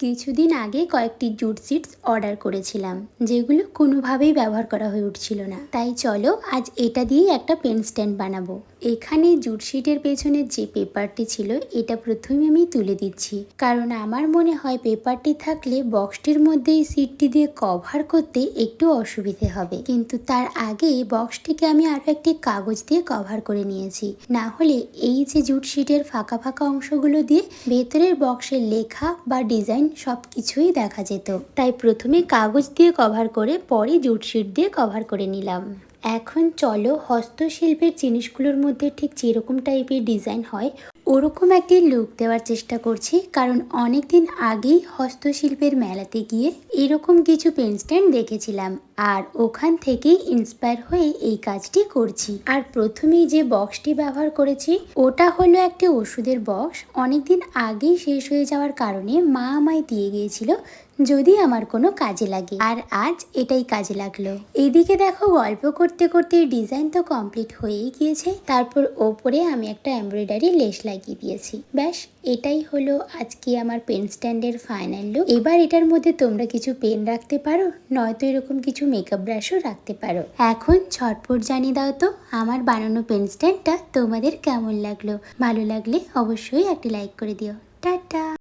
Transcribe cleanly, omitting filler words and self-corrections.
কিছুদিন আগে কয়েকটি জুট সিটস অর্ডার করেছিলাম, যেগুলো কোনোভাবেই ব্যবহার করা হয়ে উঠছিল না। তাই চলো আজ এটা দিয়েই একটা পেন স্ট্যান্ড বানাবো। এখানে জুট শিটের পেছনে যে পেপারটি ছিল এটা প্রথমে আমি তুলে দিচ্ছি, কারণ আমার মনে হয় পেপারটি থাকলে বক্সটির মধ্যে এই সিটটি দিয়ে কভার করতে একটু অসুবিধে হবে। কিন্তু তার আগে বক্সটিকে আমি আরো একটি কাগজ দিয়ে কভার করে নিয়েছি, না হলে এই যে জুট শিটের ফাঁকা ফাঁকা অংশগুলো দিয়ে ভেতরের বক্সের লেখা বা ডিজাইন সবকিছুই দেখা যেত। তাই প্রথমে কাগজ দিয়ে কভার করে পরে জুট শিট দিয়ে কভার করে নিলাম। এখন চলো হস্তশিল্পের জিনিসগুলোর মধ্যে ঠিক যেরকম টাইপের ডিজাইন হয় ওরকম একটি লুক দেওয়ার চেষ্টা করছি, কারণ অনেকদিন আগেই হস্তশিল্পের মেলাতে গিয়ে এরকম কিছু পেন স্ট্যান্ড দেখেছিলাম, আর ওখান থেকেই ইন্সপায়ার হয়ে এই কাজটি করছি। আর প্রথমেই যে বক্সটি ব্যবহার করেছি ওটা হলো একটি ওষুধের বক্স। অনেকদিন আগেই শেষ হয়ে যাওয়ার কারণে মা আমায় দিয়ে গিয়েছিল যদি আমার কোনো কাজে লাগে, আর আজ এটাই কাজে লাগলো। এইদিকে দেখো গল্প করতে করতে ডিজাইন তো কমপ্লিট হয়েই গিয়েছে, তারপর ওপরে আমি একটা এমব্রয়ডারি লেস লাগিয়ে দিয়েছি। ব্যাস এটাই হলো আজকে আমার পেন স্ট্যান্ডের ফাইনাল লুক। এবার এটার মধ্যে তোমরা কিছু পেন রাখতে পারো, নয়তো এরকম কিছু মেকআপ ব্রাশও রাখতে পারো। এখন ঝটপট জানিয়ে দাও তো আমার বানানো পেন স্ট্যান্ডটা তোমাদের কেমন লাগলো। ভালো লাগলে অবশ্যই একটা লাইক করে দিও। টাটা।